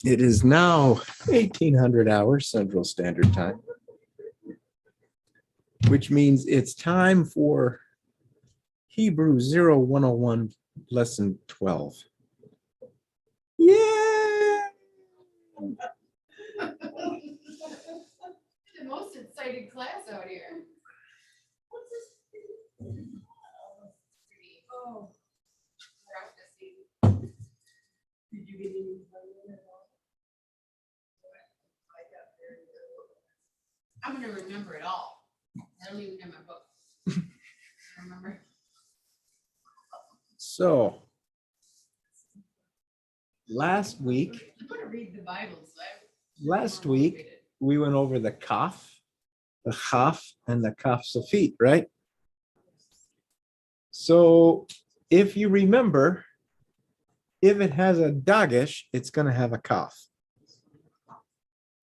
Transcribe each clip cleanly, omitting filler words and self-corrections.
It is now 1800 hours Central Standard Time, which means it's time for Hebrew 0101 lesson 12. Yeah! The most exciting class out here. What's this? Oh. Did you get any? I'm gonna remember it all. I don't even have my book. I remember. So, last week, I'm gonna read the Bible. last week, we went over the kaf, the chaf, and the kaf sofit, right? So, if you remember, if it has a dagesh, it's going to have a kaf.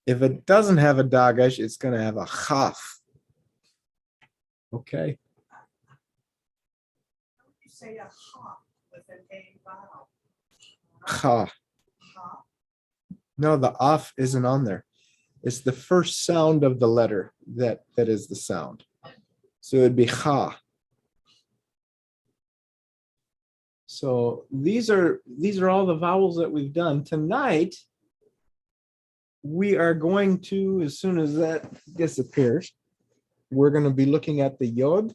If it doesn't have a dagesh, it's going to have a chaf. Okay. You say a ha with an A vowel. Ha. Ha. No, the af isn't on there. It's the first sound of the letter that is the sound. So it'd be ha. So these are all the vowels that we've done. Tonight, we are going to, as soon as that disappears, we're going to be looking at the yod,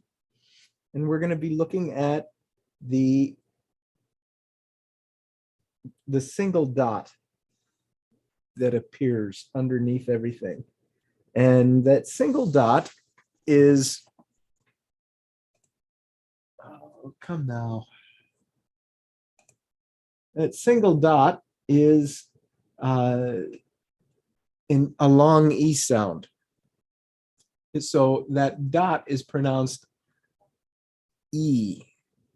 and we're going to be looking at the single dot that appears underneath everything. And that single dot is, oh, come now. That single dot is in a long E sound. So that dot is pronounced E,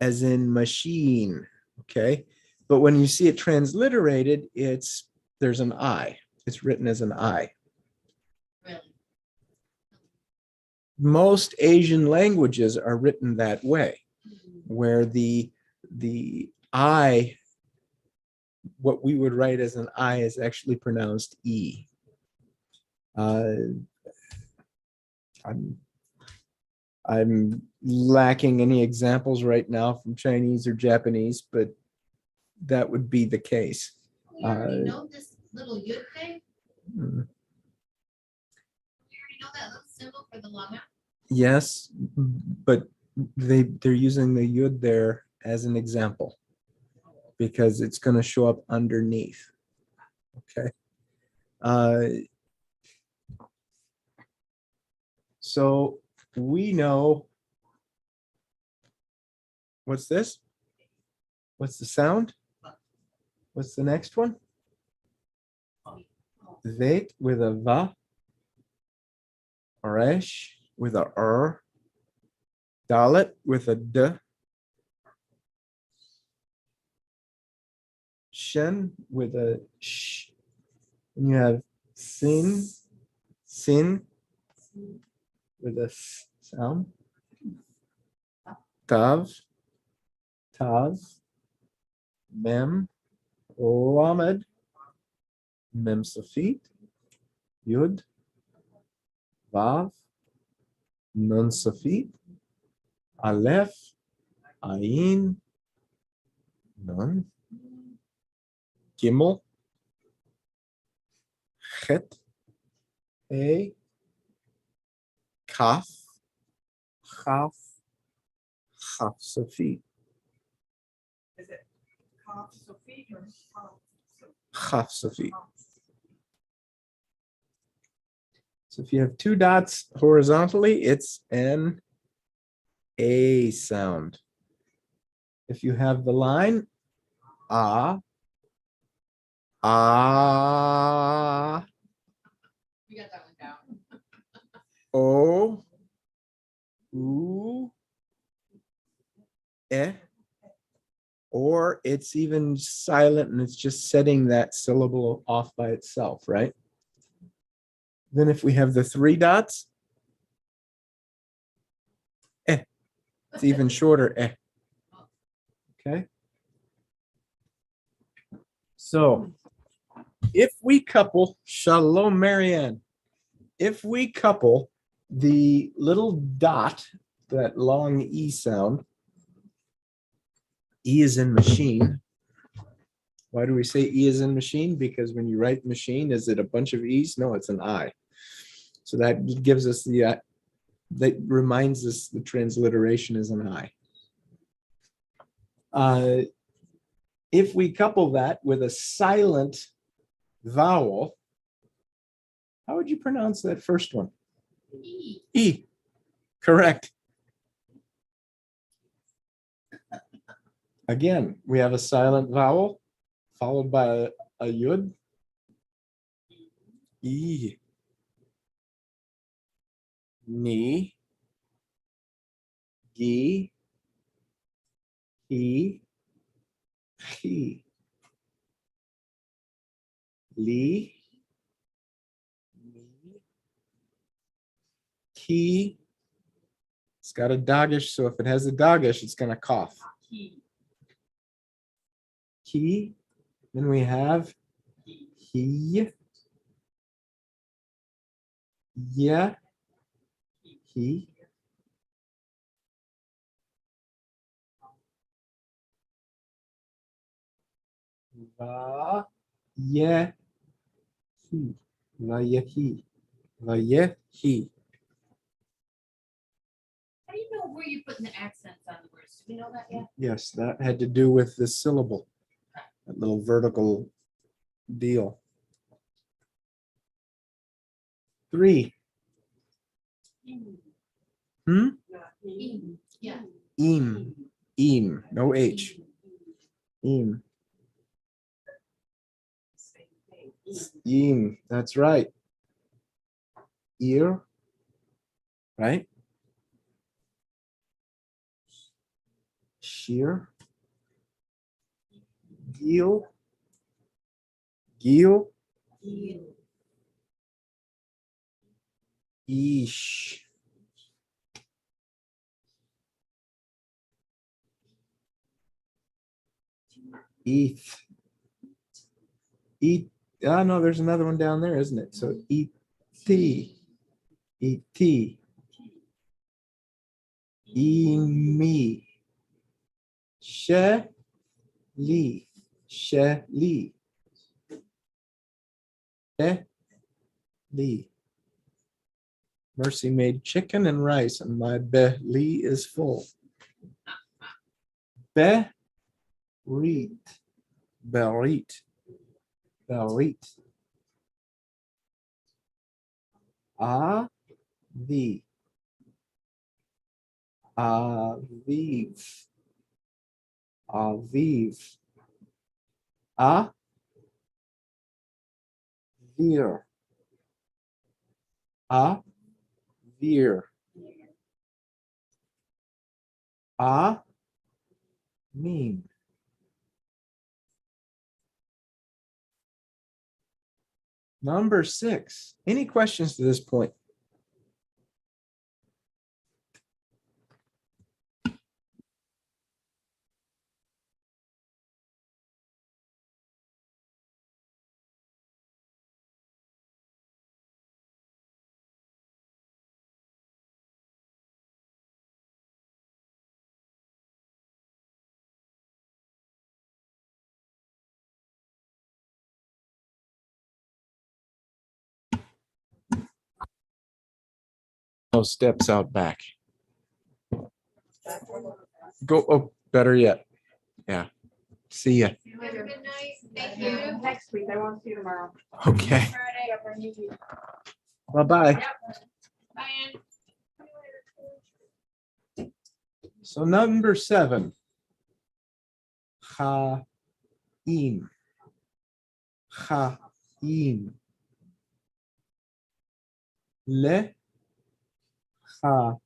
as in machine, okay? But when you see it transliterated, there's an I. It's written as an I. Really? Most Asian languages are written that way, where the I, what we would write as an I, is actually pronounced E. I'm lacking any examples right now from Chinese or Japanese, but that would be the case. You already know this little yud thing? You already know that little symbol for the lama? Yes, but they're using the yud there as an example because it's going to show up underneath. Okay. So we know, what's this? What's the sound? What's the next one? Veit with a va. Resh with a Dalet with a d. Shen with a sh. And you have sin with a s sound. Tav, mem, lamed, mem sofit, yud, vav, nun sofit, aleph, ayin, nun, gimel, chet, a, kaf, chaf, chaf sofit, Is it Kaf Sophie or Kaf? chaf sofit. So if you have two dots horizontally, it's an A sound. If you have the line, ah, You got that one down. o, u, eh, or it's even silent and it's just setting that syllable off by itself, right? Then if we have the three dots, eh, it's even shorter, eh. Okay. So if we couple, Shalom, Marianne, if we couple the little dot, that long E sound, E is in machine. Why do we say E is in machine? Because when you write machine, is it a bunch of E's? No, it's an I. So that gives us that reminds us the transliteration is an I. If we couple that with a silent vowel, how would you pronounce that first one? E. E. Correct. Again, we have a silent vowel followed by a yud. E. Ni. Gi. He. He. Li. Mi. Ki. It's got a dogish, so if it has a dogish, it's going to cough. Ki. Then we have he. Yeah. He. Va. Ye. He. Va ye he. Va ye he. How do you know where you're putting the accents on the words? Do we know that yet? Yes, that had to do with the syllable. That little vertical deal. 3. Hmm? E. Yeah. Eam. Eam. No H. Eam. Eam. That's right. Ear. Right? Shear. Geel. Geel. Eesh. Eeth. Eat. Oh, no, there's another one down there, isn't it? So eat tea. Eat tea. Me. She. Li. She. Li. She. Li. Mercy made chicken and rice, and my belly is full. Berit. Berit. Berit. Avi. Aviv. Aviv. Avir. Avir. Mean. Number 6. Any questions to this point? Those steps out back. Go. Oh, better yet. Yeah. See ya. Have a good night. Thank you. Next week, I won't see you tomorrow. Okay. Friday. Bye-bye. Yep. Bye, Ann. So number 7. Chaim. Chaim. Le. Chaim.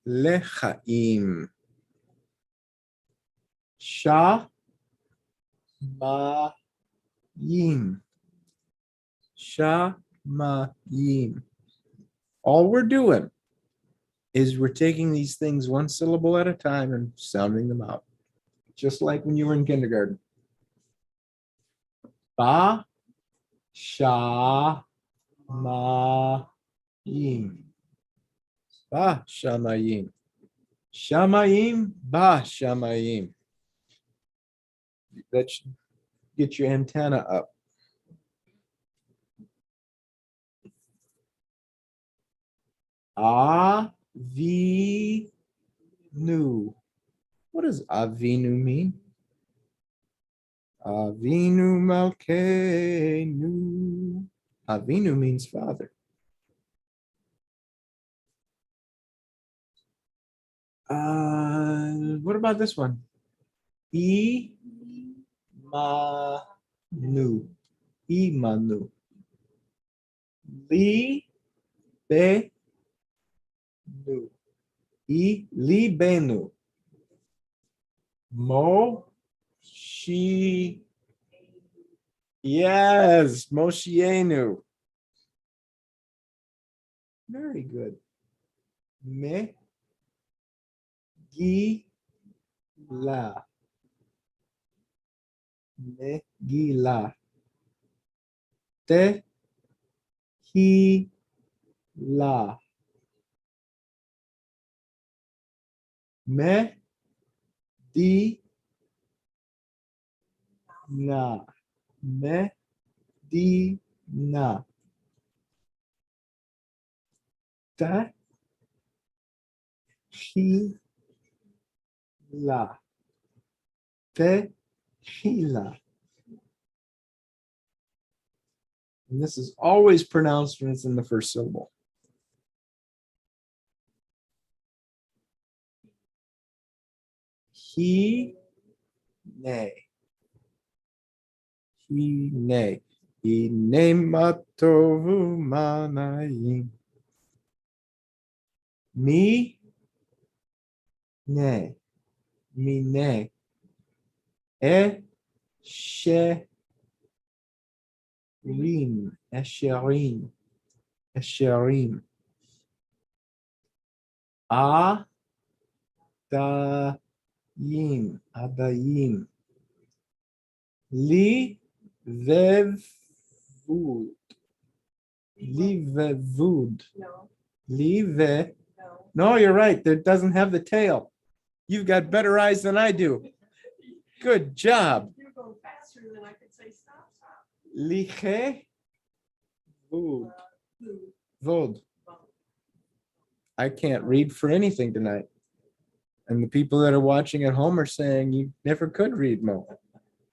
Lechaim. Sha. Ma-yim. Sha-ma-yim. All we're doing is we're taking these things one syllable at a time and sounding them out. Just like when you were in kindergarten. Ba shamayim. Ba shamayim. Shamayim, ba shamayim. That should get your antenna up. Avinu. What does Avinu mean? Avinu Malkeinu. Avinu means father. What about this one? Imanu. Imanu. Li-be-nu. Li-benu. Moshi. Yes, Moshienu. Very good. Me. Gila. Megila. Tehila. Medina. Medina. Tehila. Tehila. And this is always pronounced when it's in the first syllable. He, nay. He, nay. He, nay, matovu, manayim. Me, nay. Me, nay. Esherim. Esherim. Esherim. Adayim. Adayim. Li, vevud. Li, vevud. No, Li, ve. no. No, you're right. That doesn't have the tail. You've got better eyes than I do. Good job. You're going faster than I could say stop, stop. Liche, vud. Food. Vod. I can't read for anything tonight. And the people that are watching at home are saying you never could read, Mo.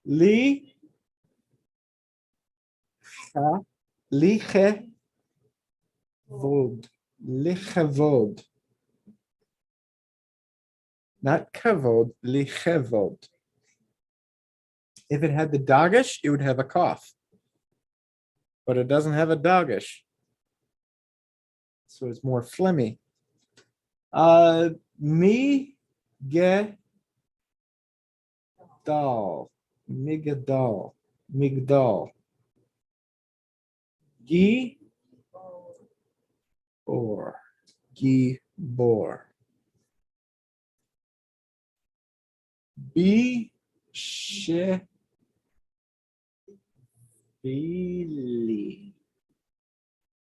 Li, cha, liche, vod. Lichevod. Not kavod, lichevod. If it had the dagish, it would have a cough. But it doesn't have a dagish. So it's more phlegmy. Me ge dal. Migadal. Migdal. Gi or gi bor. Be she Vili.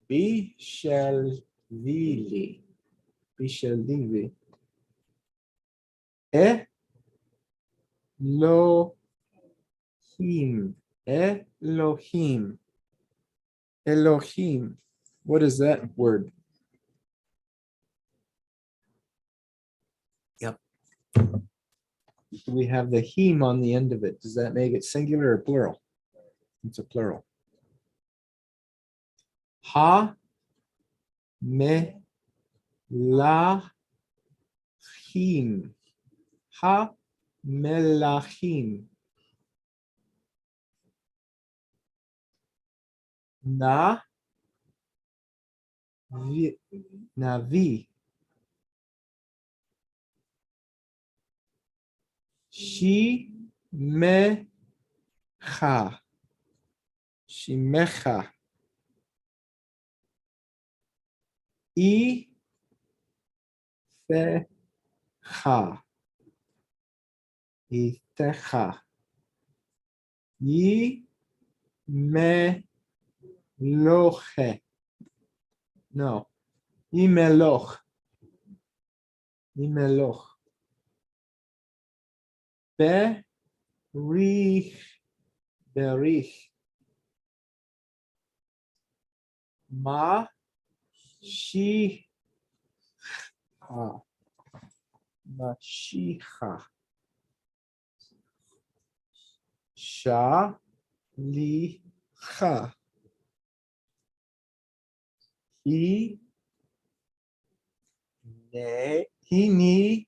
Bishalvili. Bishalvili. Elohim. Elohim. Elohim. What is that word? Yep. We have the him on the end of it. Does that make it singular or plural? It's a plural. Ha me la him. Ha melachim. Na vi. Navi. She me ha. Shimecha. Ifecha. Ifecha. Yiftach. Me loche. No. Imeloch. Imeloch. Berich. Berich. Ma. Shi. Mashiach. Sha. Li. Ha. He. Ne. He. Ni.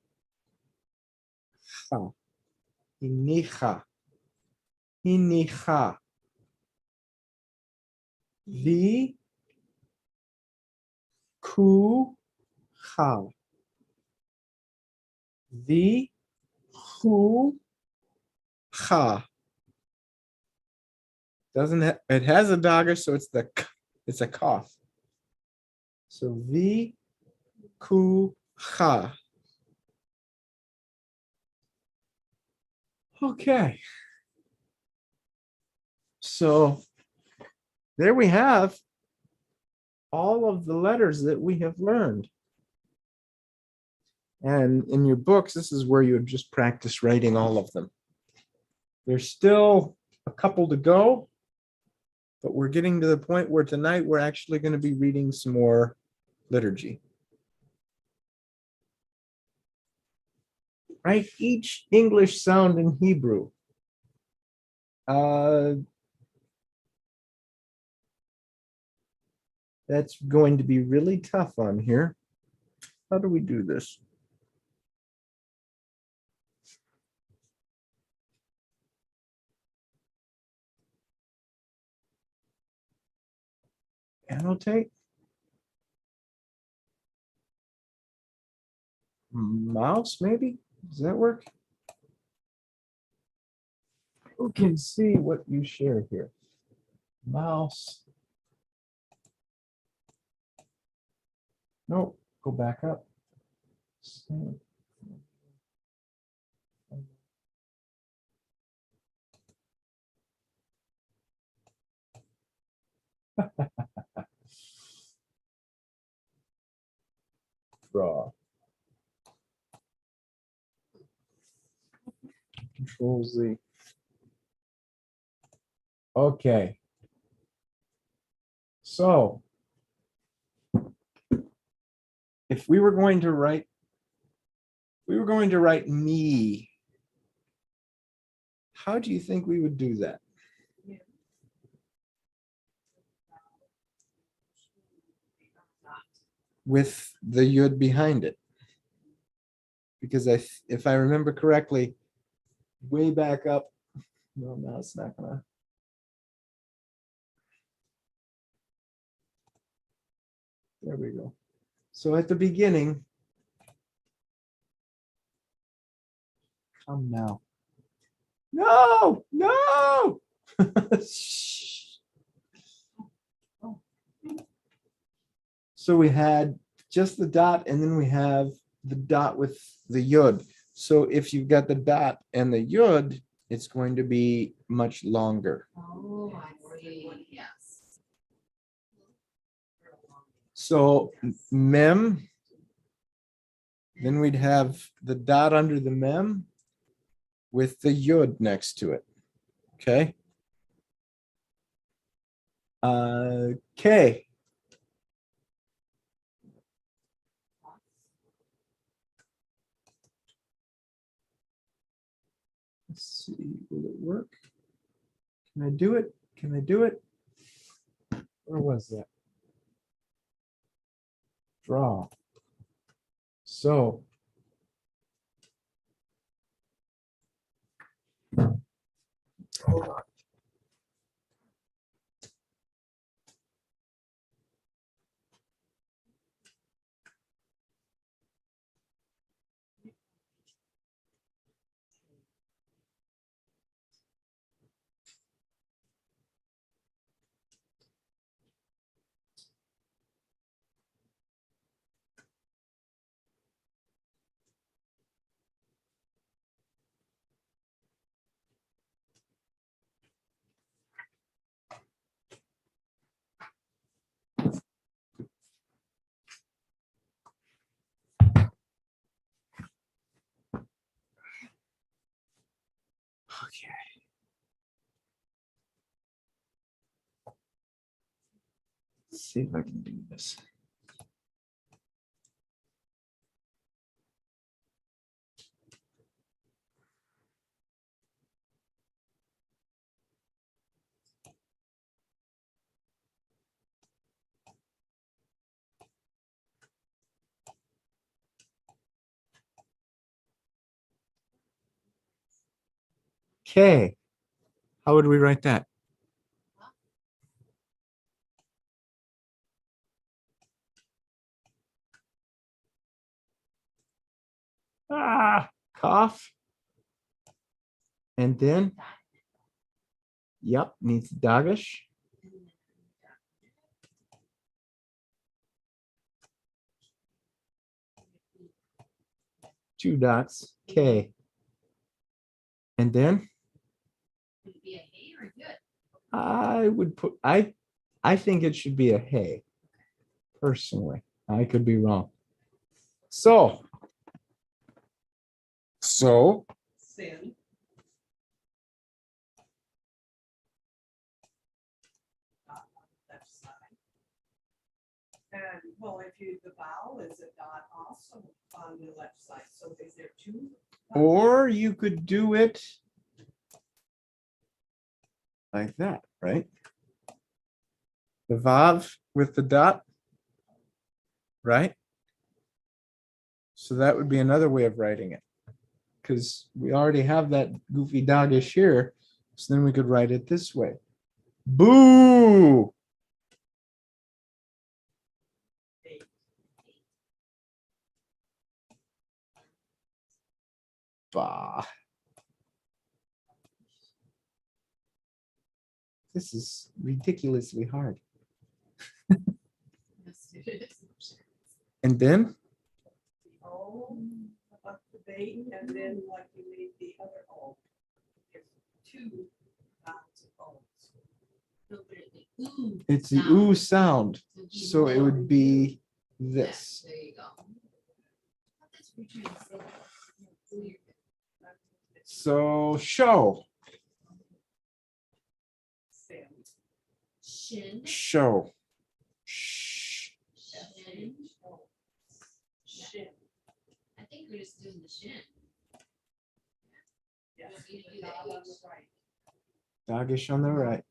Ha. Hinicha. Hinicha. Vi. Ku. Ha. Vi. Ku. Ha. Doesn't it has a dagger, so it's a cough. So vi ku ha. Okay. So there we have all of the letters that we have learned. And in your books, this is where you would just practice writing all of them. There's still a couple to go, but we're getting to the point where tonight we're actually going to be reading some more liturgy. Write each English sound in Hebrew. That's going to be really tough on here. How do we do this? Annotate? Mouse, maybe? Does that work? Who can see what you share here? Mouse. No, go back up. Draw. Control Z. Okay. So if we were going to write me, how do you think we would do that? With the yud behind it. Because if I remember correctly, way back up, no, it's not gonna. There we go. So at the beginning, come now. No. So we had just the dot, and then we have the dot with the yud. So if you've got the dot and the yud, it's going to be much longer. Oh, I see, yes. So mem, then we'd have the dot under the mem with the yud next to it. Okay. K. Let's see, will it work? Can I do it? Can I do it? Where was that? Draw. So hold on. Let's see if I can do this. Okay, how would we write that? Cough. And then, yep, needs dagish. Two dots, K. And then Would it be a hay or a good? I would put, I think it should be a hay. Personally, I could be wrong. So. Sin. Left side. And well, if you, the vowel is a dot also on the left side, so is there two? Or you could do it like that, right? The vav with the dot, right? So that would be another way of writing it. Because we already have that goofy dogish here. So then we could write it this way. Boo! Bah. This is ridiculously hard. Yes, it is. And then, O about the bait, and then like you made the other O. There's two vowels of O's. No, but it'd be ooh it's the sound. ooh sound. It'd be So it would be yeah, this. there you go. That's what you're trying to say. Yeah, ooh, you're good. So show, Sin. Shin. show. Shh. Shin. Shin. I think we're just doing the shin. Yeah. You do the Dot on the H. right. Dogish on the right.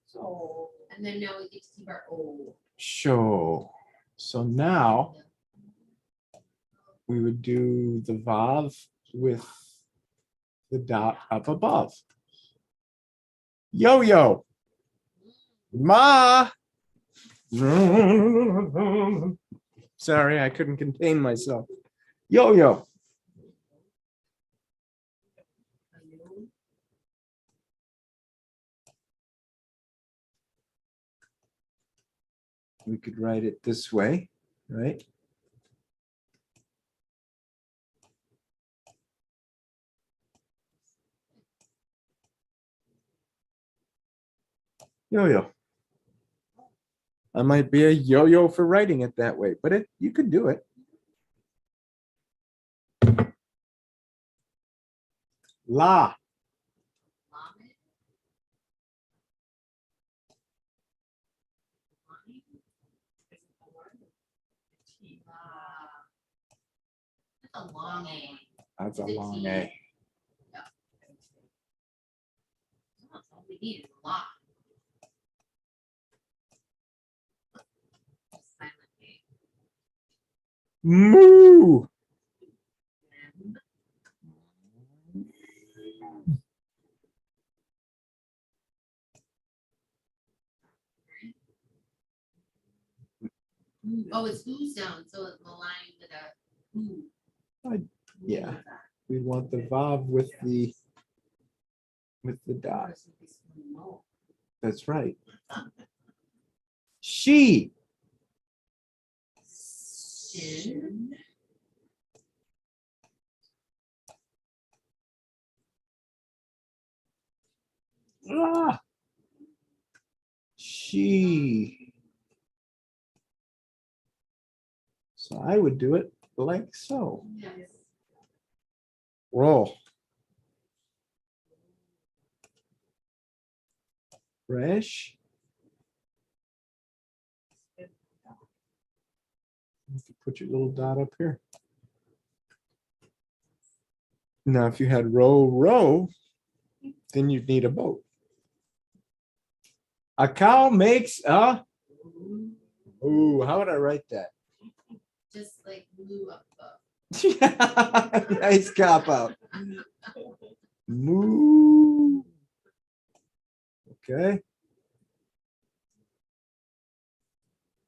So. And then now we get to keep our O. Show. So now we would do the vav with the dot up above. Yo-yo. Ma. Sorry, I couldn't contain myself. Yo-yo. We could write it this way, right? Yo-yo. I might be a yo-yo for writing it that way, but you could do it. La. Lamed. Line. Is it the one? The T. That's a long A. That's a It's a long T. A. That's all we need is a lot. Silent A. Moo. And oh, it's ooh sound, so it's the line with a ooh. Yeah, we want the vav with the dot. That's right. She. Shin. Ah. She. So I would do it like so. Yes. Roll. Fresh. You can put your little dot up here. Now, if you had row, row, then you'd need a boat. A cow makes a. Ooh, how would I write that? Just like moo up above. Yeah, nice cop out. Moo. Okay.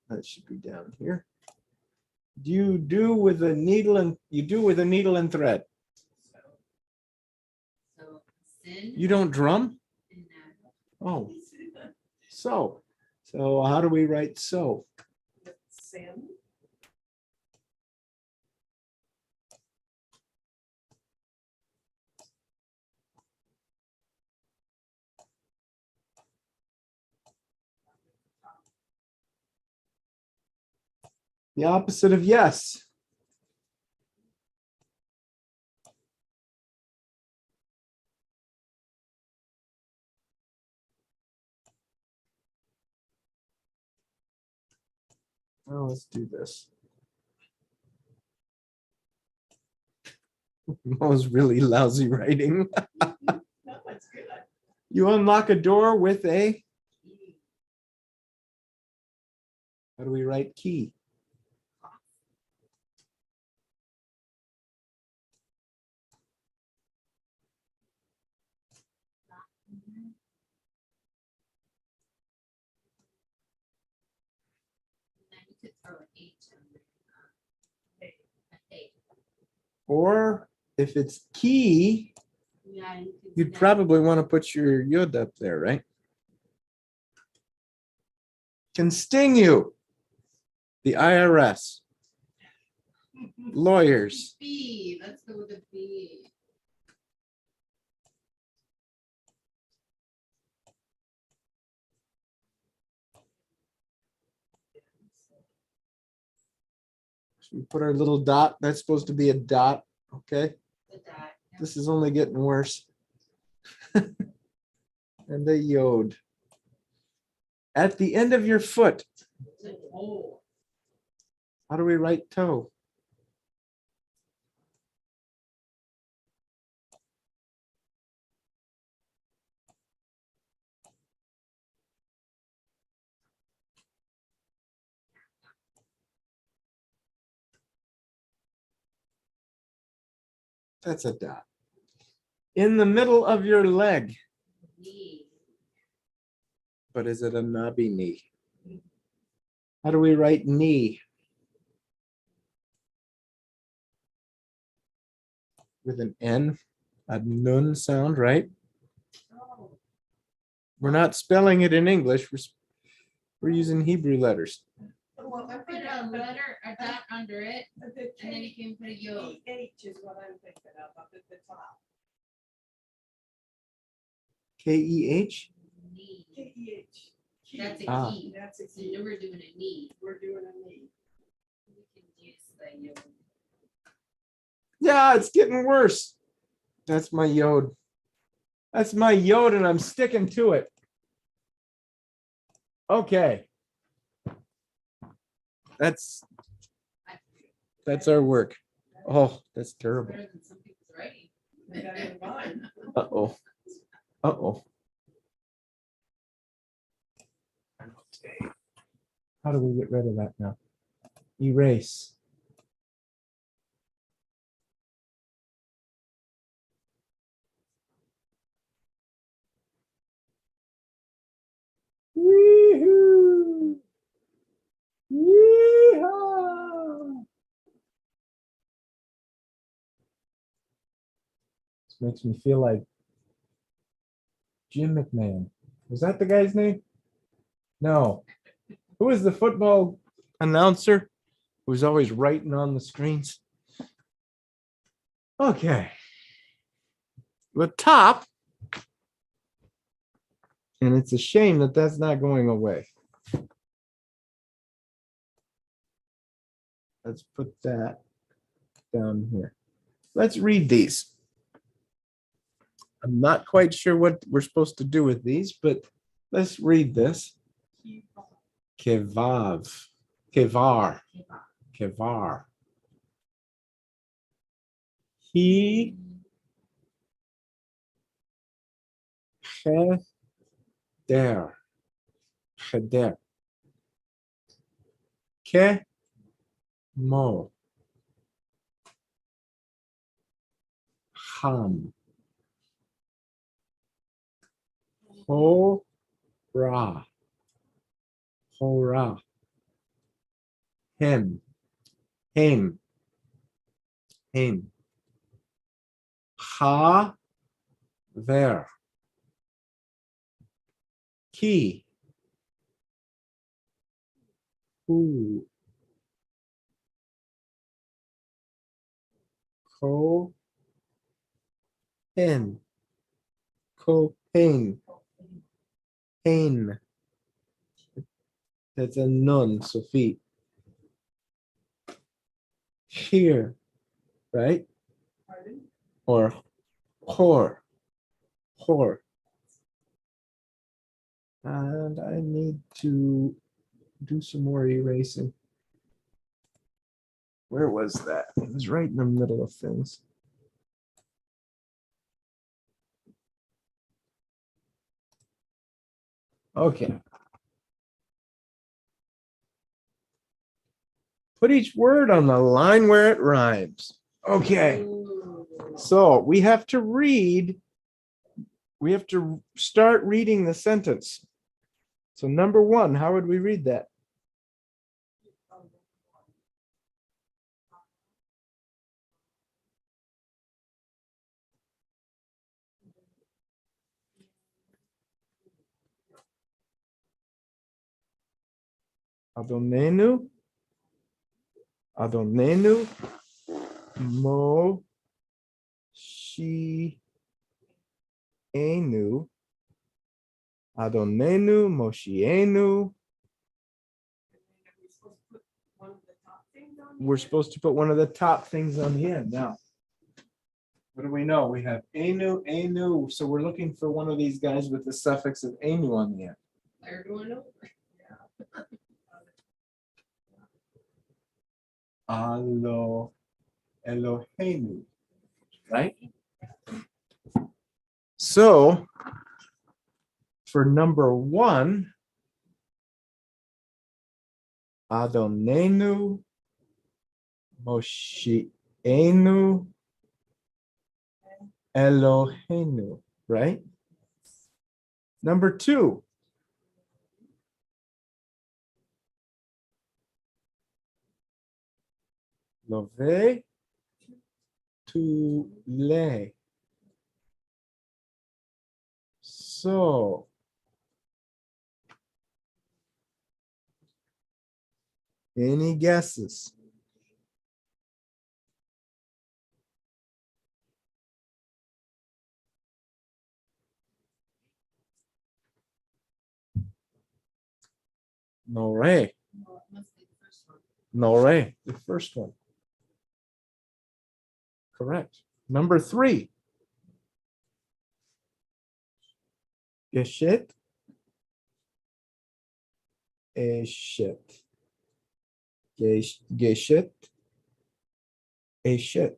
That should be down here. You do with a needle and thread. So sin. You don't drum? And Oh, so how do we write so? Sin. The opposite of yes. Well, let's do this. Mo's really lousy writing. No, that's good. You unlock a door with a. How do we write key? then you could throw an H under it. A H. Or if it's key, Yeah, you could do you'd that. probably want to put your yod up there, right? Can sting you. The IRS. Lawyers. B. Let's go with a B. We put our little dot. That's supposed to be a dot. Okay. The dot. Yeah. This is only getting worse. And the yod. At the end of your foot. The toe. How do we write toe? That's a dot. In the middle of your leg. Knee. But is it a knobby knee? How do we write knee? With an N, a nun sound, right? Oh, We're not spelling it in English. We're using Hebrew letters. well, I put a letter, a dot under it, The and then you can put a yod. H is what I'm thinking of up at the top. K-E-H? Knee. K-E-H. That's a Ah. key. That's a So key. now we're doing a knee. We're doing a knee. We can use the yod. Yeah, it's getting worse. That's my yod. That's my yod, and I'm sticking to it. Okay. That's our work. Oh, that's terrible. Better than some people's writing. Better than mine. Uh-oh. Uh-oh. How do we get rid of that now? Erase. Wee-hoo! Yee-haw! This makes me feel like Jim McMahon. Was that the guy's name? No. Who was the football announcer who was always writing on the screens? Okay. The top. And it's a shame that that's not going away. Let's put that down here. Let's read these. I'm not quite sure what we're supposed to do with these, but Let's read this. Kevav. Kevar. Kevar. He cheder. Cheder. Ke mo. Ham. Hora. Hora. Hem. Hem. Hem. Ha. Ver. Ki. Hu. Ko. Pen. Ko. Pain. Pain. That's a nun, Sophie. Here, right? Pardon? Or whore. Whore. And I need to do some more erasing. Where was that? It was right in the middle of things. Okay. Put each word on the line where it rhymes. Okay. Ooh. So we have to read, we have to start reading the sentence. So number one, how would we read that? Adonenu, Adonenu, Mo, Shi, Enu, Adonenu, Moshienu. We're supposed to put one of the top things on the end now. What do we know? We have Enu, Enu. So we're looking for one of these guys with the suffix of Enu on the end. They're going over. Alo, Elohenu, right? So for number one, Adonenu, Moshienu, Elohenu, right? Number two, Love to le. So any guesses? No re. Well, it must be the first one. No re. The first one. Correct. Number three. Geshet. Eshet. Geshet. Eshet.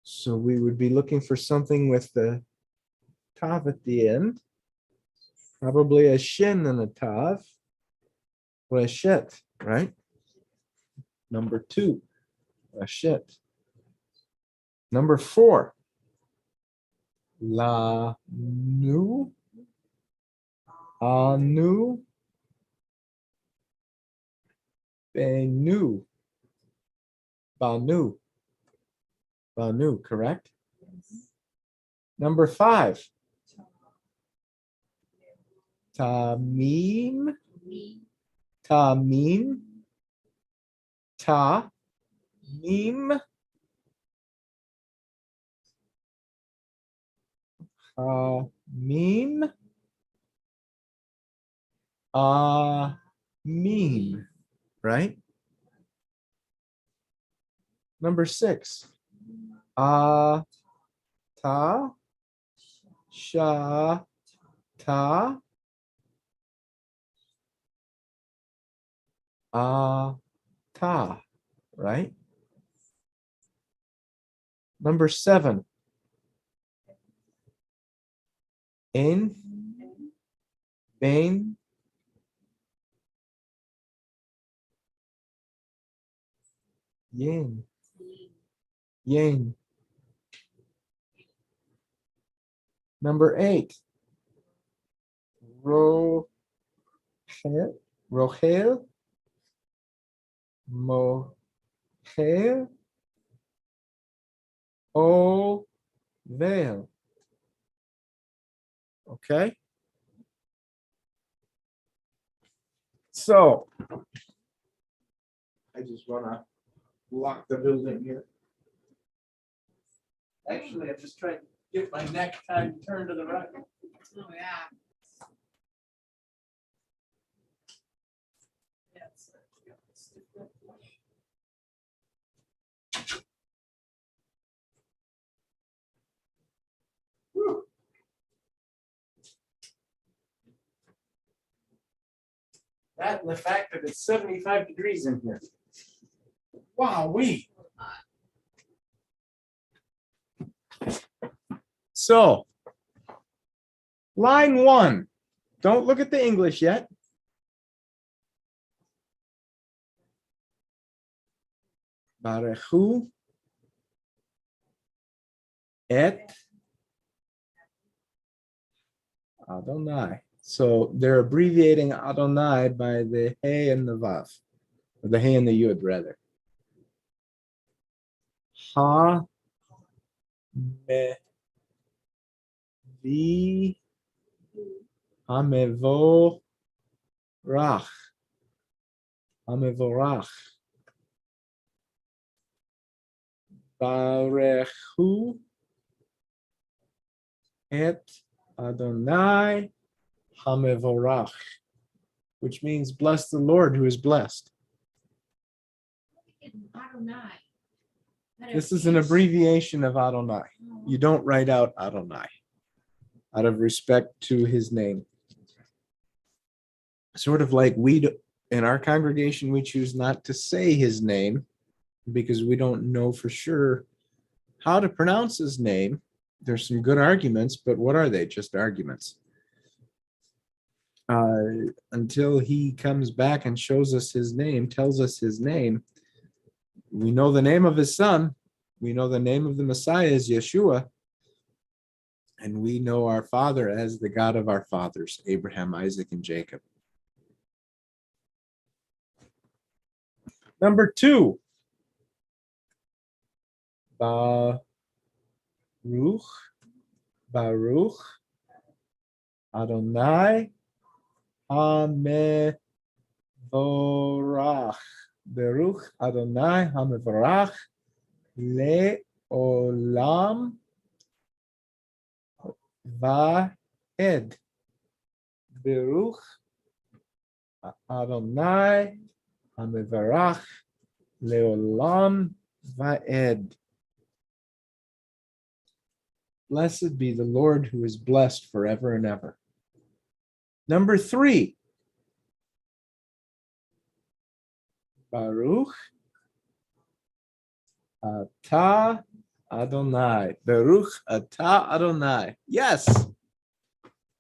So we would be looking for something with the tav at the end. Probably a shin and a tav. Or a shet, right? Number two, a shet. Number four, la nu, anu, benu, banu, banu, correct? Number five, tamim, Me, tamim, ta, mim, mim, meme, right? Number six, ta, Sha, ta, ta, right? Number 7. En, ben, yen, yen. Number 8. Rochel, Rochel, Mochel, Ovel. Okay. So I just want to lock the building here. Actually, I'm just trying to get my necktie turned to the right. Oh, yeah. Whew. That and the fact that it's 75 degrees in here. Wow, So, line 1. Don't look at the English yet. Barechu et Adonai. So they're abbreviating Adonai by the He and the Vav. Or the He and the Yud, rather. Ha me vi hamevorach. Hamevorach. Barechu et Adonai hamevorach, which means bless the Lord who is blessed. Adonai. This is an abbreviation of Adonai. You don't write out Adonai out of respect to his name. Sort of like in our congregation, we choose not to say his name because we don't know for sure how to pronounce his name. There's some good arguments, but what are they? Just arguments. Until he comes back and shows us his name, tells us his name, we know the name of his son. We know the name of the Messiah is Yeshua. And we know our Father as the God of our fathers, Abraham, Isaac, and Jacob. Number 2. Baruch, Adonai, Hamevorach. Baruch Adonai Hamevorach Le'olam Va'ed. Baruch Adonai Hamevorach Le'olam Va'ed. Blessed be the Lord who is blessed forever and ever. Number 3. Baruch Atah Adonai. Baruch Atah Adonai. Yes.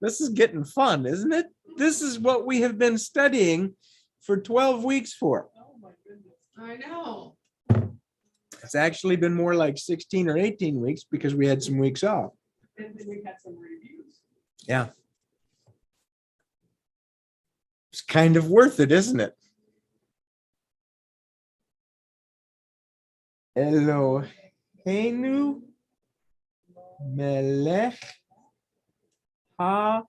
This is getting fun, isn't it? This is what we have been studying for 12 weeks for. Oh, my goodness. I know. It's actually been more like 16 or 18 weeks because we had some weeks off. And then we had some reviews. Yeah. It's kind of worth it, isn't it? Eloheinu melech haolam.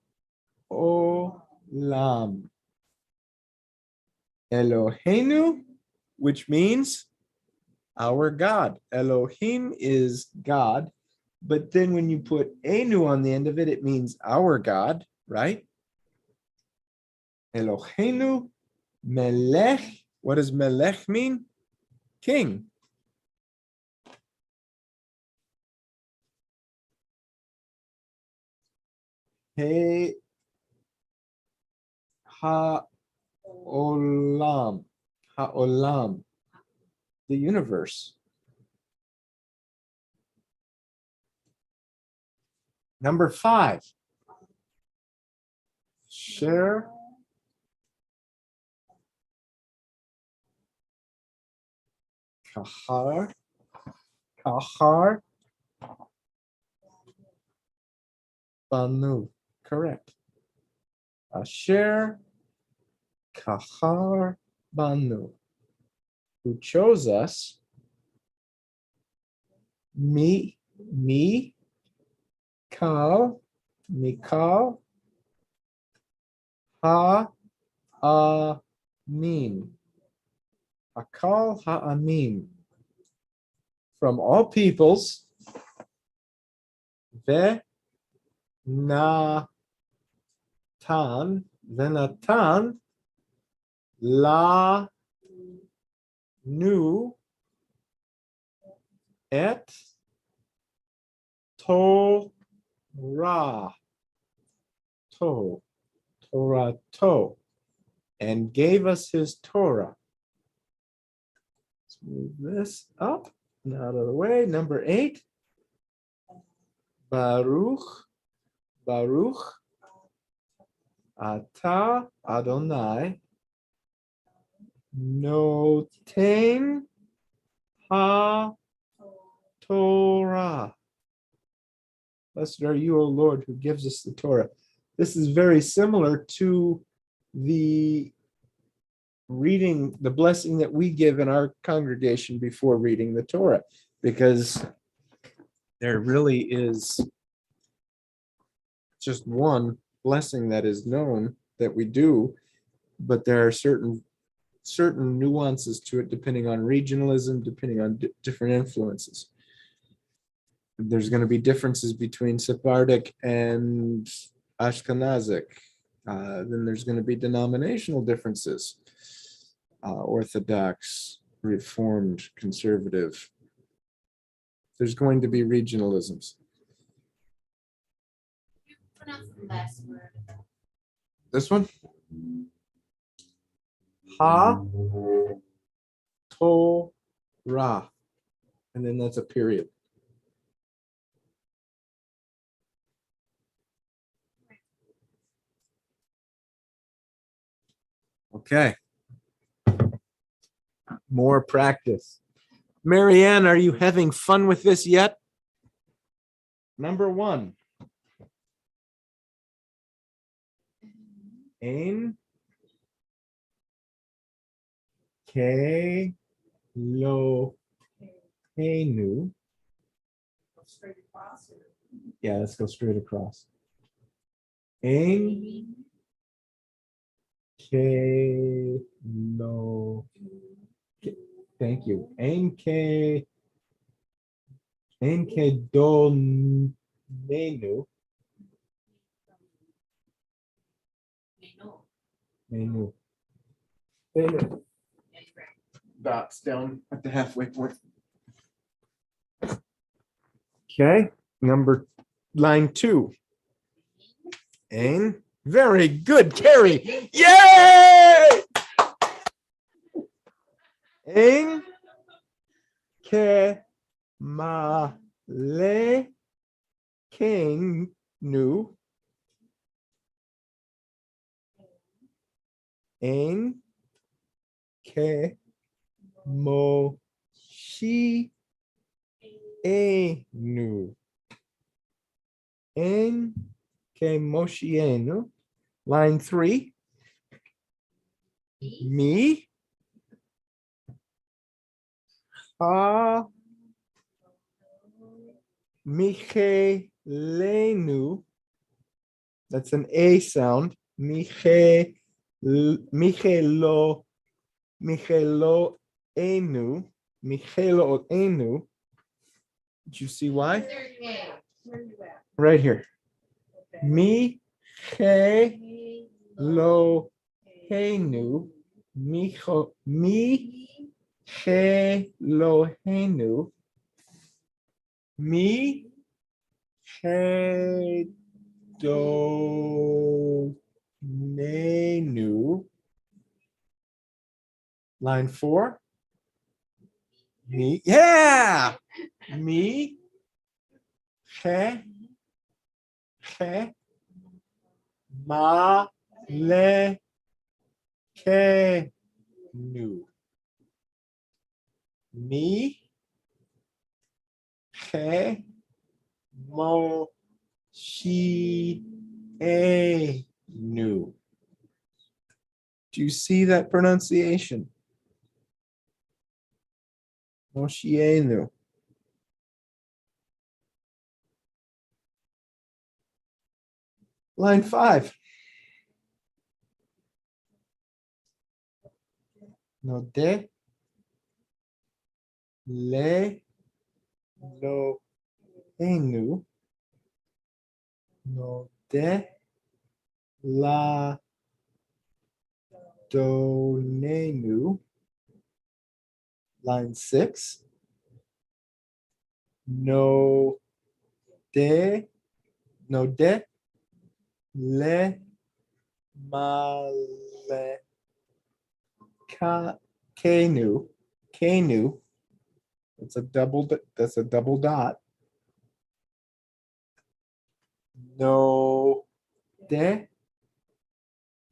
Eloheinu, which means our God. Elohim is God, but then when you put Enu on the end of it, it means our God, right? Eloheinu melech. What does melech mean? King. He ha'olam. Ha'olam. The universe. Number 5. Share. Kahar. Kahar. Banu. Correct. Asher. Kahar. Banu. Who chose us. Me. Kal. Mikal. Ha-amim. Akal ha-amim. From all peoples. Venatan. Venatan. La. Nu. Et. Torah. Torah. And gave us his Torah. Let's move this up and out of the way. Number 8. Baruch Ata Adonai Noten HaTorah. Blessed are you, O Lord, who gives us the Torah. This is very similar to the reading, the blessing that we give in our congregation before reading the Torah, because there really is just one blessing that is known that we do, but there are certain nuances to it depending on regionalism, depending on different influences. There's going to be differences between Sephardic and Ashkenazic. Then there's going to be denominational differences. Orthodox, Reformed, Conservative. There's going to be regionalisms. You pronounce the last word. This one? Ha-Torah. And then that's a period. Okay. More practice. Marianne, are you having fun with this yet? Number 1. Ein Ke Lo Henu. Straight across or? Yeah, let's go straight across. Ein Ke Lo. Thank you. Ein Ke Do Menu. Menu. Dots down at the halfway point. Okay, line 2. Ein. Very good, Carrie. Yay! Ein Ke Ma Le King Nu. Ein Ke Mo Shi Enu. Ein Ke Moshienu. Line 3. Me. Ha. Michelenu. That's an A sound. Michelo enu. Did you see why? Third A. Where are you at? Right here. Okay. Michelo henu. Michelohenu. adonai. Line 4. Me. Yeah. Me. He. Ma. Le. Ke. Nu. Me. He. Mo. She. A. Nu. Do you see that pronunciation? Moshienu. Line 5. No de. Le. No. Enu. No de. La. Donenu. Line 6. No de. No de. Le. Male. Kenu. Kenu. That's a double dot. No de.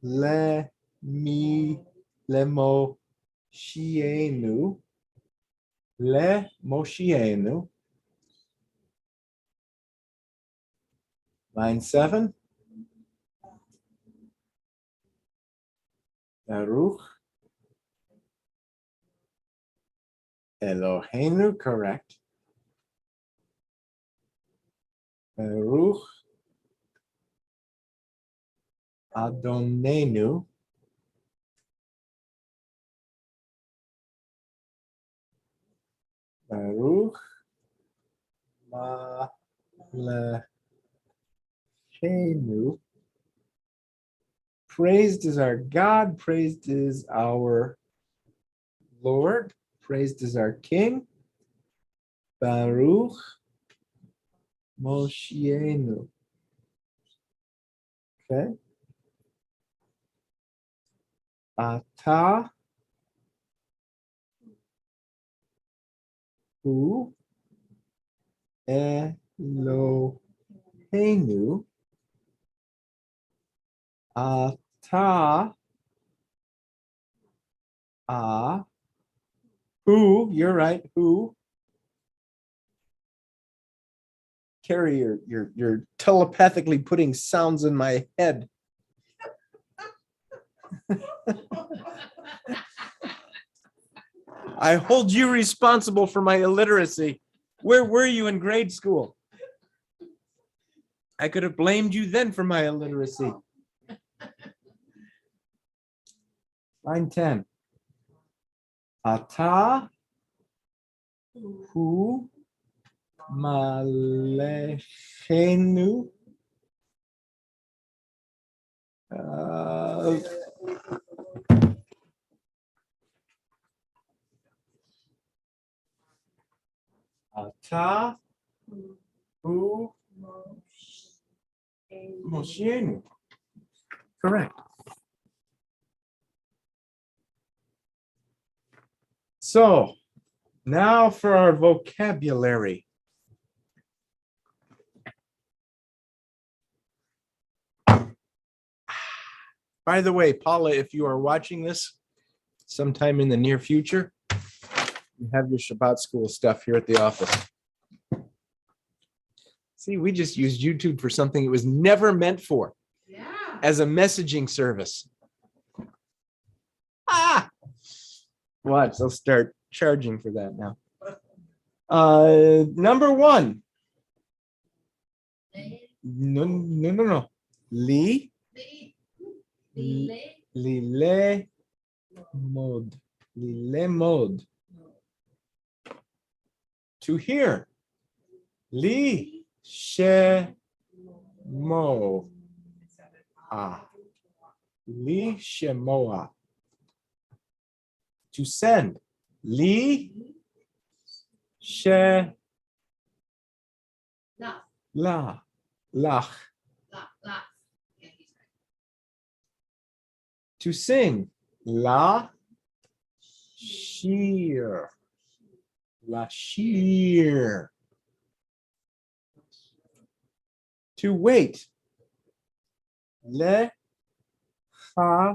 Le. Mi. Lemo. Shienu. Le Moshienu. Line 7. Baruch Eloheinu, correct. Baruch Adonenu. Baruch Malachenu. Praised is our God, praised is our Lord, praised is our King. Baruch Moshienu. Okay. Ata hu Eloheinu. Ata who, you're right, who. Carrie, you're telepathically putting sounds in my head. I hold you responsible for my illiteracy. Where were you in grade school? I could have blamed you then for my illiteracy. Line 10. Ata hu malechenu. Ata hu Moshienu. Correct. So now for our vocabulary. By the way, Paula, if you are watching this sometime in the near future, you have your Shabbat school stuff here at the office. See, we just used YouTube for something it was never meant for. Yeah. As a messaging service. Watch, they'll start charging for that now. Number 1. No. Li. Lile mod. Lile mod. To hear. Li she mo. Li shemoa. To send. Li she la. Lach. To sing. La shir. La shir. To wait. Le ha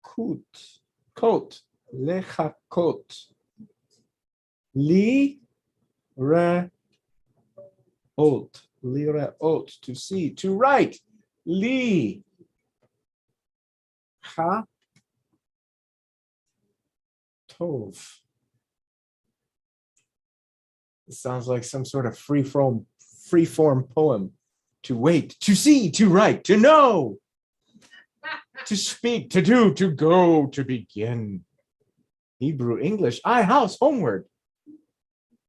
kut. Kot. Le ha kot. Li re ot. Li re ot. To see. To write. Li ha tov. It sounds like some sort of free form poem. To wait, to see, to write, to know, to speak, to do, to go, to begin. Hebrew, English, I, house, homeward.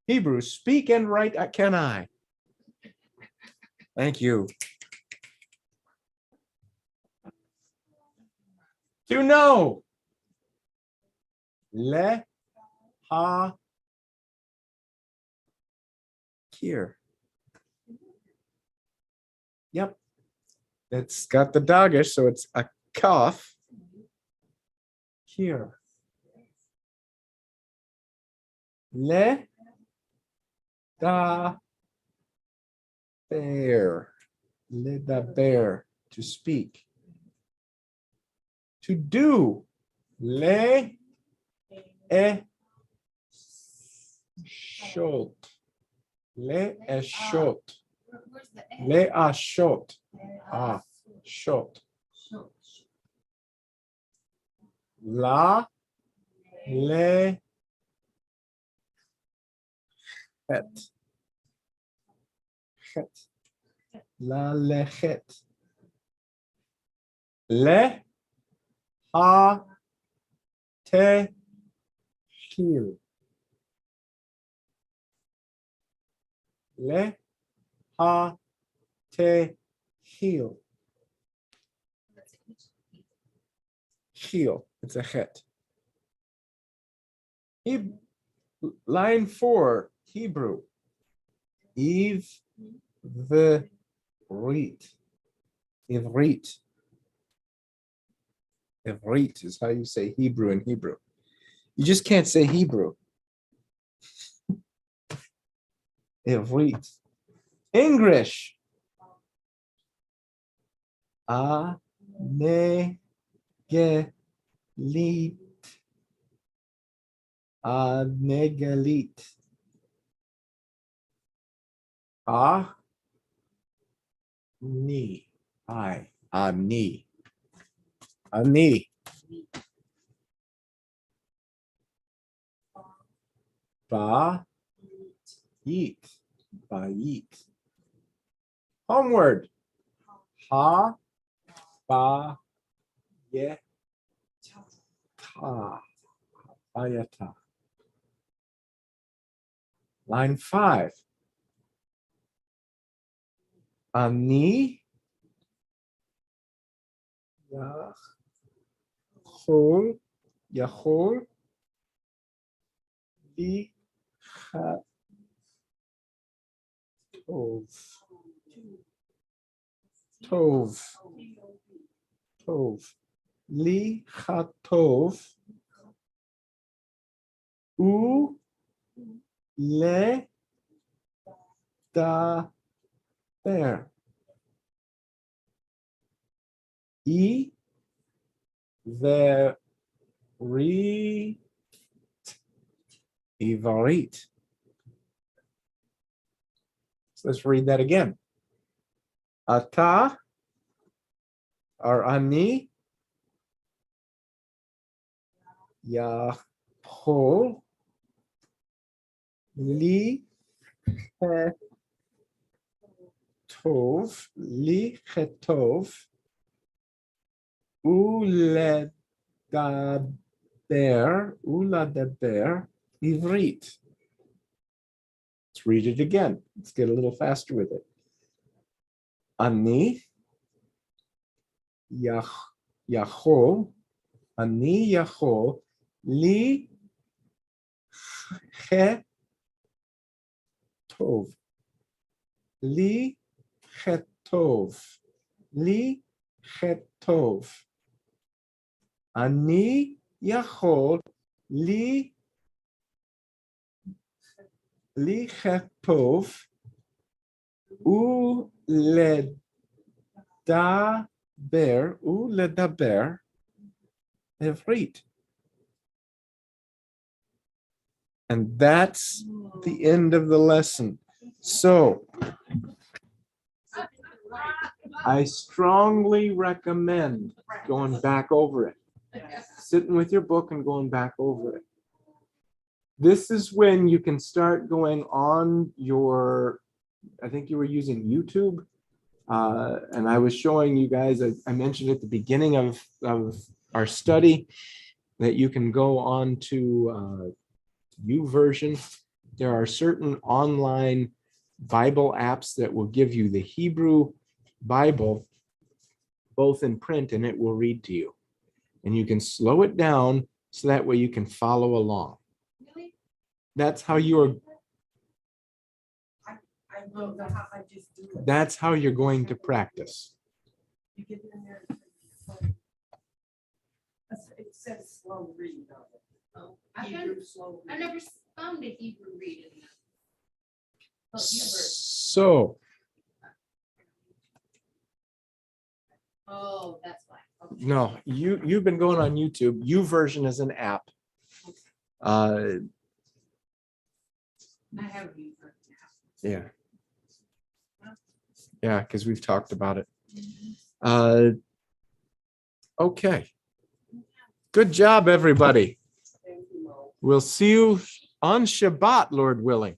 Hebrew, speak and write can I. Thank you. To know. Le ha kir. Yep. It's got the dogish, so it's a kaf. Here. Le da bear. Le da bear. To speak. To do. Le e shot. Le e shot. Where's the A? Le a shot. Ah, shot. La le het. Het. La lechet. Le ha te hil. Le ha te hil. Heel. It's a het. Line 4, Hebrew. Eve the reet. Ivrit. Ivrit is how you say Hebrew in Hebrew. You just can't say Hebrew. Ivrit. English. A ne ge lit. A negalit. A ni. I. A ni. A ni. Ba eat. Ba eat. Homeward. Ha ba ye ta. Ayata. Line 5. Ani yachol yachol li tov tov tov li chatov u le da ber I the re ivarit. So let's read that again. Ata or ani yachol li chetov li chetov ula daber ivrit. Let's read it again. Let's get a little faster with it. Ani yachol ani yachol li chetov li chetov li chetov. Ani yachol li chetov u ledaber Ivrit. And that's the end of the lesson. So I strongly recommend going back over it, sitting with your book and going back over it. This is when you can start going on your, I think you were using YouTube. And I was showing you guys, I mentioned at the beginning of our study that you can go on to YouVersion. There are certain online Bible apps that will give you the Hebrew Bible, both in print, and it will read to you. And you can slow it down so that way you can follow along. Really? That's how you're, I know how I just do it. that's how you're going to practice. You get in there. It says slow read on it. Oh, Hebrew slow I read. never found a Hebrew read in that. Oh, So Oh, that's why. Okay. no, you've been going on YouTube. YouVersion is an app. I have you for now. Yeah. Yeah, because we've talked about it. Okay. Good job, everybody. Thank you, Mo. We'll see you on Shabbat, Lord willing.